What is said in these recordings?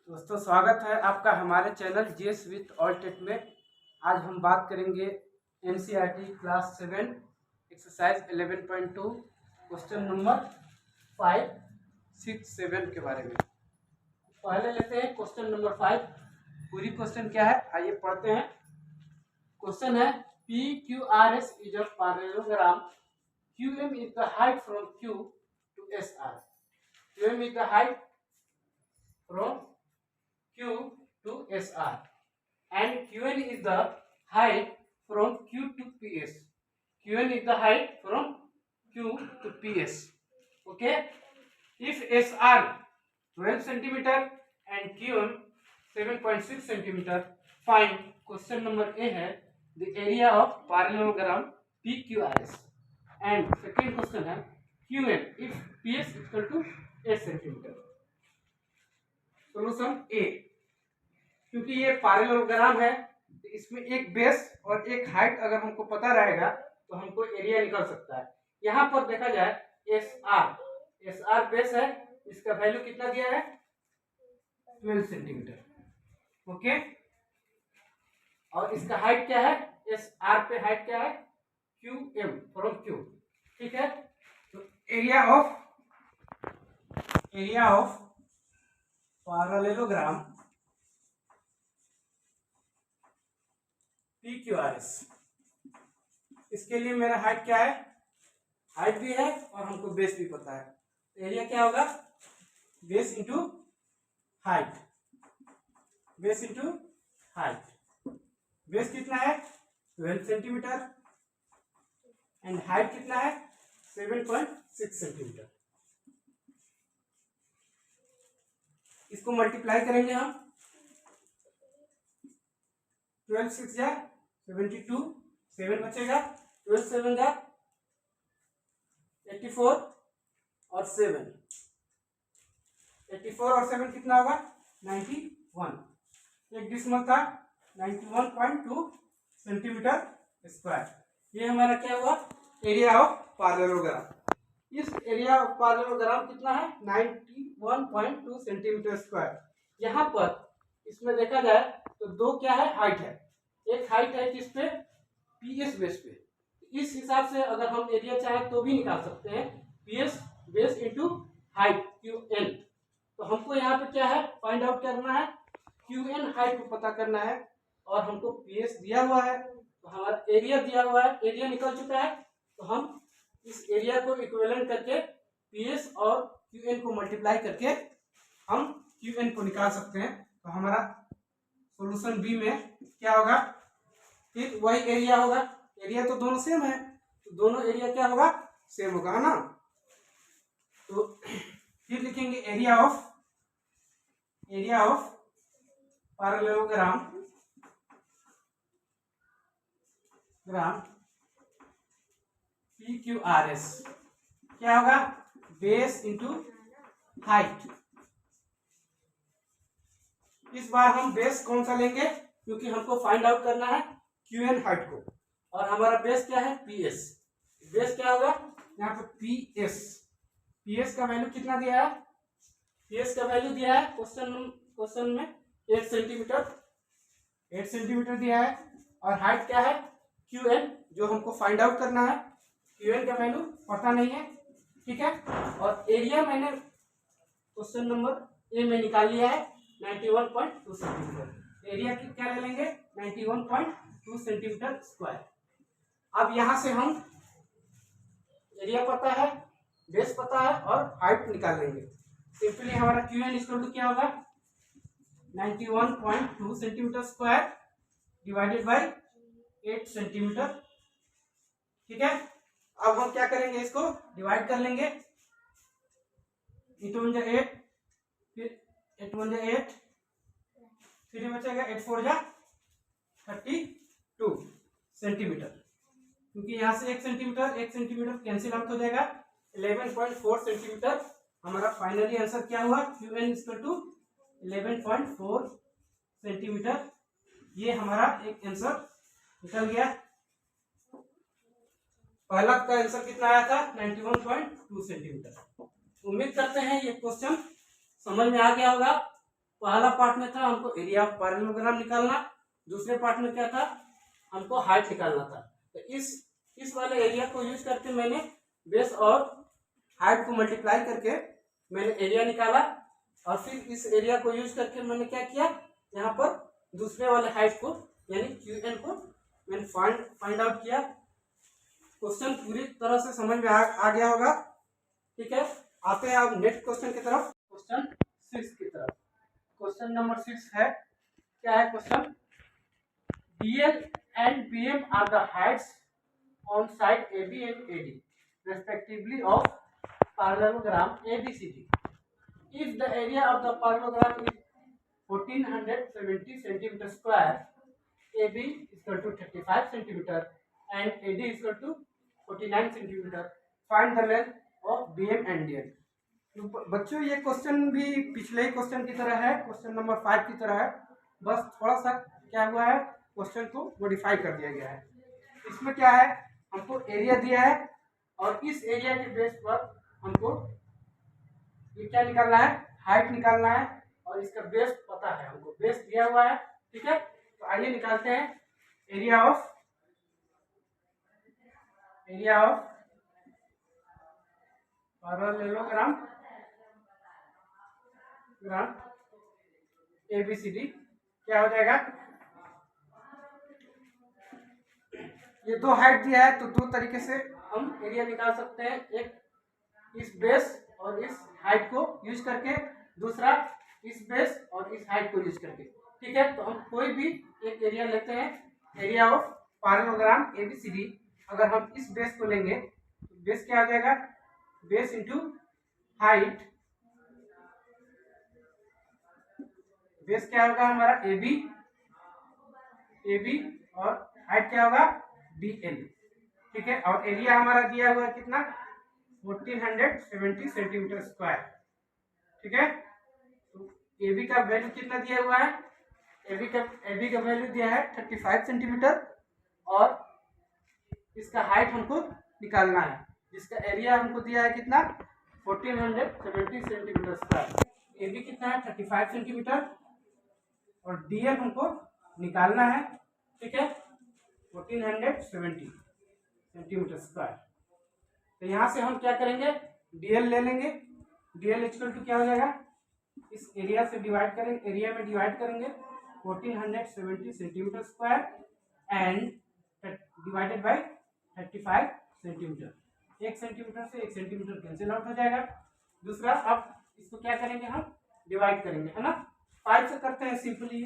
दोस्तों स्वागत है आपका हमारे channel GS with all TET में। आज हम बात करेंगे NCERT class 7 exercise 11.2 question number 5, 6, 7 के बारे में। पहले लेते हैं क्वेश्चन नंबर 5। पूरी क्वेश्चन क्या है आइए पढ़ते हैं। क्वेश्चन है PQRS is a parallelogram, QM is the height from Q to SR। QM is the height from Q to SR and Qn is the height from Q to PS. Qn is the height from Q to PS. Okay. If SR 12 centimeter and Qn 7.6 centimeter, find question number A है the area of parallelogram PQRS. And second question है Qn if PS equal to 8 centimeter. Solution A, क्योंकि ये parallelogram है तो इसमें एक base और एक हाइट अगर हमको पता रहेगा तो हमको एरिया निकल सकता है। यहाँ पर देखा जाए एस आर बेस है, इसका वैल्यू कितना दिया है 12 सेंटीमीटर। ओके, और इसका हाइट क्या है, एस आर पे हाइट क्या है क्यू एम फ्रॉम क्यू। ठीक है, तो एरिया ऑफ पैरेललोग्राम PQRS, इसके लिए मेरा हाइट क्या है, हाइट भी है और हमको बेस भी पता है। एरिया क्या होगा base into height, base into height. Base कितना है 12 सेंटीमीटर एंड हाइट कितना है 7.6 सेंटीमीटर। इसको मल्टीप्लाई करेंगे हम, 12 6 जा 72, 7 बचेगा, 12 7 जा 84 और 7, 84 और 7 कितना होगा 91। एक डिसिमल था 91.2 सेंटीमीटर स्क्वायर। ये हमारा क्या हुआ एरिया ऑफ पैरेललोग्राम। इस एरिया ऑफ पैरेललोग्राम कितना है 91.2 सेंटीमीटर स्क्वायर। यहाँ पर इसमें देखा जाए तो दो क्या है हाइट है, एक हाइट है किस पे पीएस बेस पे। इस हिसाब से अगर हम एरिया चाहे तो भी निकाल सकते हैं, PS base into height QN. तो हमको यहाँ पे क्या है फाइंड आउट करना है, क्यूएन हाइट को पता करना है और हमको पीएस दिया हुआ है तो हमारा एरिया दिया हुआ है, एरिया निकल चुका है। तो हम इस एरिया को इक्विवेलेंट करके पीएस और क्यूएन को मल्टीप्लाई करके हम क्यूएन को निकाल सकते हैं। तो हमारा सॉल्यूशन बी में क्या होगा, फिर वही एरिया होगा, एरिया तो दोनों सेम है तो दोनों एरिया क्या होगा सेम होगा ना। तो फिर लिखेंगे एरिया ऑफ पैरेललोग्राम PQRS क्या होगा बेस इंटू हाइट। इस बार हम बेस कौन सा लेंगे क्योंकि हमको फाइंड आउट करना है क्यूएन हाइट को, और हमारा बेस क्या है पीएस। बेस क्या होगा यहाँ पे पीएस का वैल्यू कितना दिया है, पीएस का वैल्यू दिया है क्वेश्चन में 8 सेंटीमीटर दिया है, और हाइट क्या है क्यूएन जो हमको फाइंड आउट करना है। क्यूएन का वैल्यू पता नहीं है, ठीक है। और एरिया मैंने क्वेश्चन नंबर ए में निकाल लिया है 91.2 सेंटीमीटर। एरिया क्या ले लेंगे 91.2 सेंटीमीटर स्क्वायर। अब यहां से हम एरिया पता है, बेस पता है और हाइट निकाल लेंगे। सिंपली हमारा क्यूएन इक्वल टू क्या होगा 91.2 centimetre square divided by 8 centimetre. ठीक है, अब हम क्या करेंगे इसको डिवाइड कर लेंगे, 8 1 जा 8, फिर 8 1 जा 8, फिर ये बचेगा 8 4 जा 32 सेंटीमीटर, क्योंकि यहाँ से 1 सेंटीमीटर कैंसिल आउट हो जाएगा। 11.4 सेंटीमीटर हमारा फाइनली आंसर क्या हुआ क्यूएन इक्वल टू 11.4 सेंटीमीटर। ये हमारा एक आंसर निकल गया। पहला का आंसर कितना आया था 91.2 सेंटीमीटर। उम्मीद करते हैं ये क्वेश्चन समझ में आ गया होगा। पहला पार्ट में था हमको एरिया ऑफ पैरेललोग्राम निकालना, दूसरे पार्ट में क्या था, हमको हाइट निकालना था। तो इस वाले एरिया को यूज करके मैंने बेस और हाइट को मल्टीप्लाई करके मैंने एरिया निकाला, और फिर इस एरिया को यूज करके मैंने क्या किया, यहाँ पर दूसरे वाले हाइट को यानी QN को मैंने फाइंड आउट किया। क्वेश्चन पूरी तरह से समझ में आ गया होगा। ठीक है, आते हैं अब नेक्स्ट क्वेश्चन की तरफ, क्वेश्चन 6 की तरफ। क्वेश्चन नंबर 6 है, क्या है question, DL and BM are the heights on side AB and AD respectively of parallelogram ABCD. If the area of the parallelogram is 1470 centimeter square, AB is equal to 35 centimeter and AD is equal to 49 centimeter. Find the length of BM and DL. बच्चों ये question भी पिछले ही question की तरह है, question number 5 की तरह है, बस थोड़ा सा क्या हुआ है, क्वेश्चन को मॉडिफाई कर दिया गया है। इसमें क्या है, हमको एरिया दिया है और इस एरिया के बेस पर हमको ये क्या निकालना है, हाइट निकालना है, और इसका बेस पता है हमको, बेस दिया हुआ है। ठीक है, तो आइए निकालते हैं एरिया ऑफ पैरेललोग्राम ABCD। क्या हो जाएगा, ये दो हाइट दिया है तो दो तरीके से हम एरिया निकाल सकते हैं, एक इस बेस और इस हाइट को यूज करके, दूसरा इस बेस और इस हाइट को यूज करके। ठीक है, तो हम कोई भी एक एरिया लेते हैं, एरिया ऑफ पैरेललोग्राम ABCD। अगर हम इस बेस को लेंगे, बेस क्या हो जाएगा, बेस इंटू हाइट, बेस क्या होगा हमारा AB और हाइट क्या होगा DL। ठीक है, और एरिया हमारा दिया हुआ है कितना, 1470 सेंटीमीटर स्क्वायर। ठीक है, तो AB का वैल्यू कितना दिया हुआ है, AB का वैल्यू दिया है 35 सेंटीमीटर, और इसका हाइट हमको निकालना है, जिसका एरिया हमको दिया है कितना, 1470 सेंटीमीटर स्क्वायर। AB कितना है 35 सेंटीमीटर और DL हमको निकालना है। ठीक है, 1470 सेंटीमीटर स्क्वायर। तो यहाँ से हम क्या करेंगे, DL ले लेंगे, DL इक्वल टू क्या हो जाएगा, इस एरिया से डिवाइड करेंगे, एरिया में डिवाइड करेंगे 1470 centimetre square and divided by 35 centimetre. 1 centimetre से 1 सेंटीमीटर कैंसिल आउट हो जाएगा। दूसरा, अब इसको क्या करेंगे, हम डिवाइड करेंगे, है ना, 5 से करते हैं सिंपली,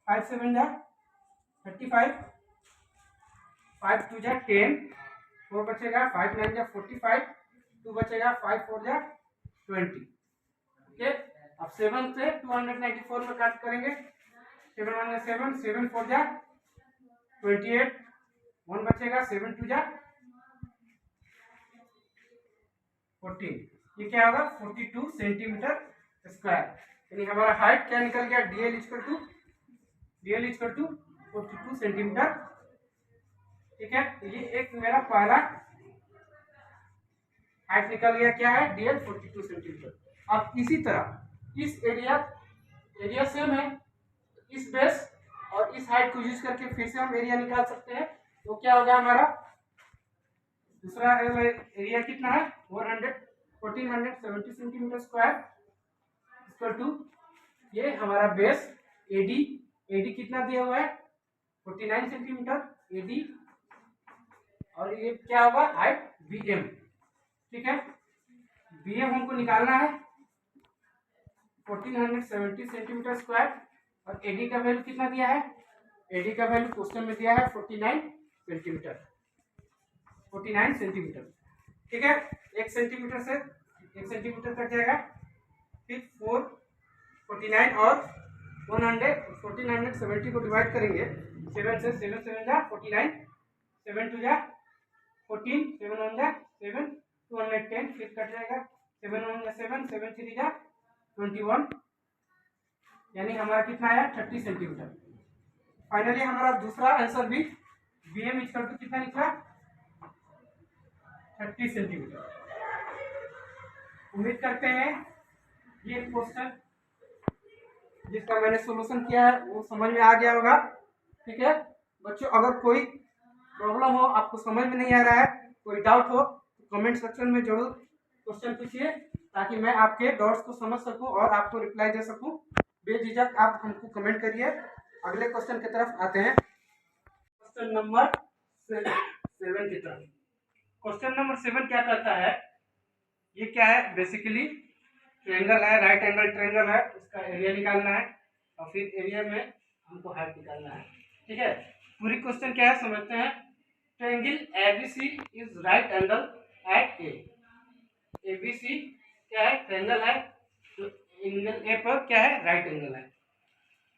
5 से बन जाए 35, 5 2 जा 10, 4 बचेगा, 5 9 जा 45, 2 बचेगा, 5 4 जा 20। ओके, अब 7 से 294 में काट करेंगे, 7 1 जा 7, 7 4 जा 28, 1 बचेगा, 7 2 जा 14। ये क्या होगा, 42 सेंटीमीटर स्क्वायर। यानी हमारा हाइट क्या निकल गया, DL इक्वल टू 42 सेंटीमीटर। ठीक है, तो ये एक मेरा पहला हाइट निकल गया, क्या है, DL 42 सेंटीमीटर। अब इसी तरह इस एरिया सेम है, इस बेस और इस हाइट को यूज करके फिर से हम एरिया निकाल सकते हैं। तो क्या होगा हमारा दूसरा एरिया कितना है, 1470 सेंटीमीटर स्क्वायर इक्वल टू, ये हमारा बेस AD कितना दिया हुआ है 49 सेंटीमीटर AD, और ये क्या होगा हाइट BM। ठीक है, BM हमको निकालना है 1470 सेंटीमीटर स्क्वायर, और AD का वैल्यू कितना दिया है, AD का वैल्यू क्वेश्चन में दिया है 49 सेंटीमीटर। ठीक है, 1 सेंटीमीटर से 1 सेंटीमीटर कट जाएगा, फिर 49 और 1470 को डिवाइड करेंगे 7 से, 7 7 जा 49, 7 2 जा 14, 7 1 जा 7, 210, फिर कट जाएगा, 7 1 जा 7, 7 3 जा 21, यानी हमारा कितना आया 30 सेंटीमीटर। फाइनली हमारा दूसरा आंसर भी BM इक्वल टू कितना निकला 30 सेंटीमीटर। उम्मीद करते हैं ये क्वेश्चन जिसका मैंने सोल्यूशन किया है वो समझ में आ गया होगा। ठीक है बच्चों, अगर कोई प्रॉब्लम हो, आपको समझ में नहीं आ रहा है, कोई डाउट हो तो कमेंट सेक्शन में जरूर क्वेश्चन पूछिए, ताकि मैं आपके डाउट्स को समझ सकूं और आपको रिप्लाई दे सकूं। बेझिझक आप हमको कमेंट करिए। अगले क्वेश्चन की तरफ आते हैं, क्वेश्चन नंबर 7 की तरफ। क्वेश्चन नंबर 7 क्या कहता है, ये क्या है, बेसिकली ट्रायंगल है, राइट एंगल ट्रायंगल है, उसका एरिया निकालना है और फिर एरिया में हमको हाइट निकालना है। ठीक है, पूरी क्वेश्चन क्या है समझते हैं। Triangle ABC is right angle at A. ABC क्या है, ट्रायंगल है, तो एंगल ए पर क्या है, राइट एंगल है।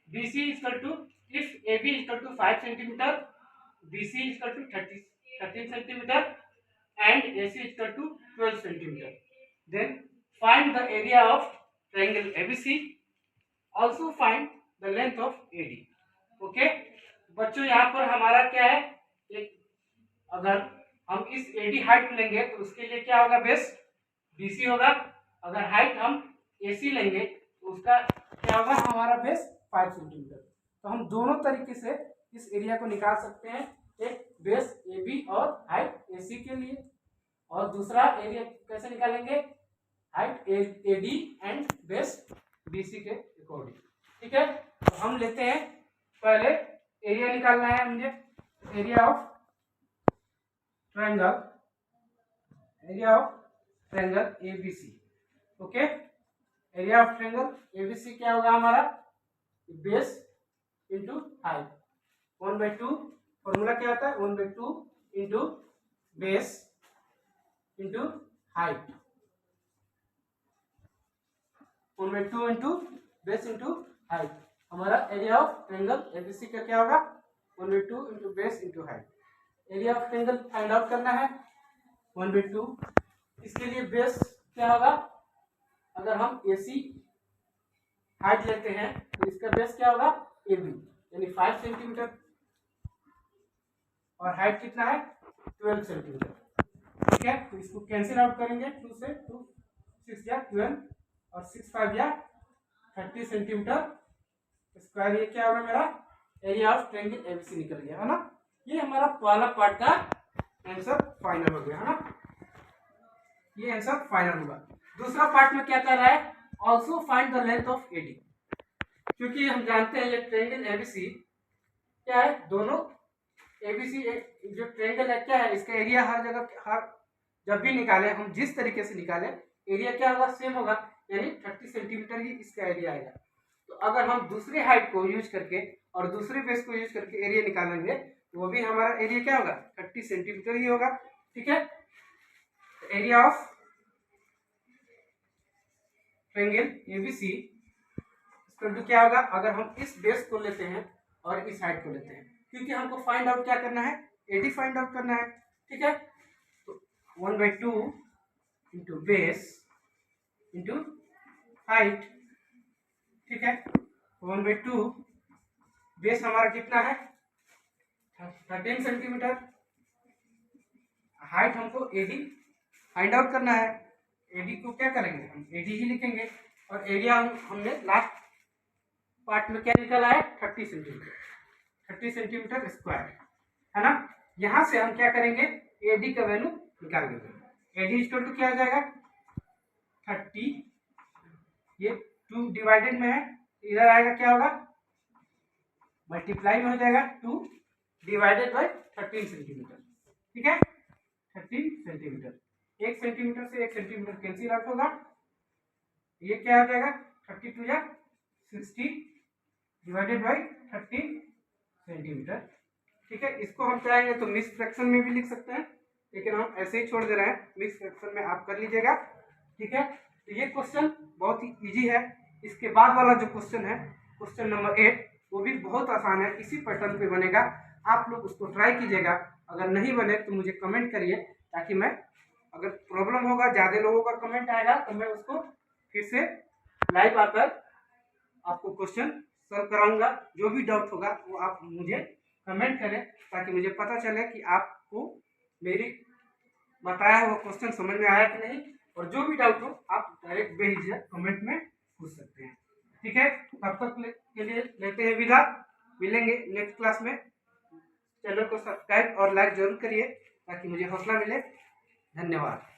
BC equal to, if AB equal to 5 centimetre, BC equal to 13 centimetre and AC equal to 12 centimeter. Then find the area of triangle ABC. Also find the length of AD. Okay? बच्चों यहाँ पर हमारा क्या है, एक अगर हम इस AD हाइट लेंगे तो उसके लिए क्या होगा, बेस BC होगा। अगर हाइट हम AC लेंगे तो उसका क्या होगा, हमारा बेस 5 सेंटीमीटर। तो हम दोनों तरीके से इस एरिया को निकाल सकते हैं, एक बेस AB और हाइट AC के लिए, और दूसरा एरिया कैसे निकालेंगे, height AD and base BC के अकॉर्डिंग। ठीक है, तो हम लेते हैं, पहले एरिया निकालना है मुझे, area of triangle, area of triangle ABC। Okay, area of triangle ABC क्या होगा हमारा, बेस इंटू हाइट, 1/2। फॉर्मूला क्या होता है, 1/2 into base into height, 1/2 into base into height. हमारा एरिया ऑफ ट्रायंगल एबीसी का क्या होगा, 1/2 into base into height. Area of triangle find out करना है, 1/2। इसके लिए बेस क्या होगा, अगर हम AC हाइट लेते हैं तो इसका बेस क्या होगा, AB, यानी 5 सेंटीमीटर, और हाइट कितना है, 12 सेंटीमीटर। ठीक है, तो इसको कैंसिल आउट करेंगे, 2 से 2 6 या 12 और 6 5 या 30 सेंटीमीटर स्क्वायर। ये क्या होगा, मेरा एरिया ऑफ ट्रायंगल एबीसी निकल गया है ना। ये हमारा पहला पार्ट का आंसर फाइनल हो गया है ना, ये आंसर फाइनल होगा। दूसरा पार्ट में क्या कर रहा है, also find the length of AD. क्योंकि हम जानते हैं ये ट्रायंगल एबीसी क्या है, दोनों एबीसी जो ट्रायंगल है क्या है, इसका एरिया हर जगह, हर जब भी निकाले हम जिस तरीके से निकाले एरिया क्या होगा, सेम होगा, यानी 30 सेंटीमीटर ही इसका एरिया आएगा। तो अगर हम दूसरे हाइट को यूज करके और दूसरे बेस को यूज करके एरिया निकालेंगे तो वो भी हमारा एरिया क्या होगा, 30 सेंटीमीटर ही होगा। ठीक है, area of triangle ABC equal to क्या होगा, अगर हम इस बेस को लेते हैं और इस हाइट को लेते हैं, क्योंकि हमको फाइंड आउट क्या करना है, एडी फाइंड आउट करना है। ठीक है, तो 1/2 इंटू बेस इंटू हाइट। ठीक है, 1/2 बेस हमारा कितना है, 13 सेंटीमीटर, हाइट हमको एडी फाइंड आउट करना है। एडी को क्या करेंगे, हम एडी ही लिखेंगे, और एरिया हमने लास्ट पार्ट में क्या निकाला है, 30 सेंटीमीटर, 30 सेंटीमीटर स्क्वायर है ना। यहां से हम क्या करेंगे, एडी का वैल्यू निकाल देंगे। एडी इक्वल टू क्या हो जाएगा, 30, ये 2 डिवाइडेड में है, इधर आएगा क्या होगा, मल्टीप्लाई में हो जाएगा, 2 डिवाइडेड बाई 13 सेंटीमीटर। ठीक है, 13 सेंटीमीटर, 1 सेंटीमीटर से 1 सेंटीमीटर कैंसिल आउट होगा, ये क्या हो जाएगा, 32 या 60 डिवाइडेड बाई 13 सेंटीमीटर। ठीक है, इसको हम चाहेंगे तो मिक्स फ्रैक्शन में भी लिख सकते हैं, लेकिन हम ऐसे ही छोड़ दे रहे हैं, मिक्स फ्रैक्शन में आप कर लीजिएगा। ठीक है, तो ये क्वेश्चन बहुत ही इजी है। इसके बाद वाला जो क्वेश्चन है, क्वेश्चन नंबर 8, वो भी बहुत आसान है, इसी पैटर्न पे बनेगा, आप लोग उसको ट्राई कीजिएगा। अगर नहीं बने तो मुझे कमेंट करिए, ताकि मैं, अगर प्रॉब्लम होगा, ज़्यादा लोगों का कमेंट आएगा तो मैं उसको फिर से लाइव आकर आपको क्वेश्चन सॉल्व कराऊंगा। जो भी डाउट होगा वो आप मुझे कमेंट करें, ताकि मुझे पता चले कि आपको मेरी बताया हुआ क्वेश्चन समझ में आया कि नहीं, और जो भी डाउट हो आप डायरेक्ट बेझिझक कमेंट में पूछ सकते हैं। ठीक है, तब तक के लिए लेते हैं विदा, मिलेंगे नेक्स्ट क्लास में। चैनल को सब्सक्राइब और लाइक जरूर करिए ताकि मुझे हौसला मिले। धन्यवाद।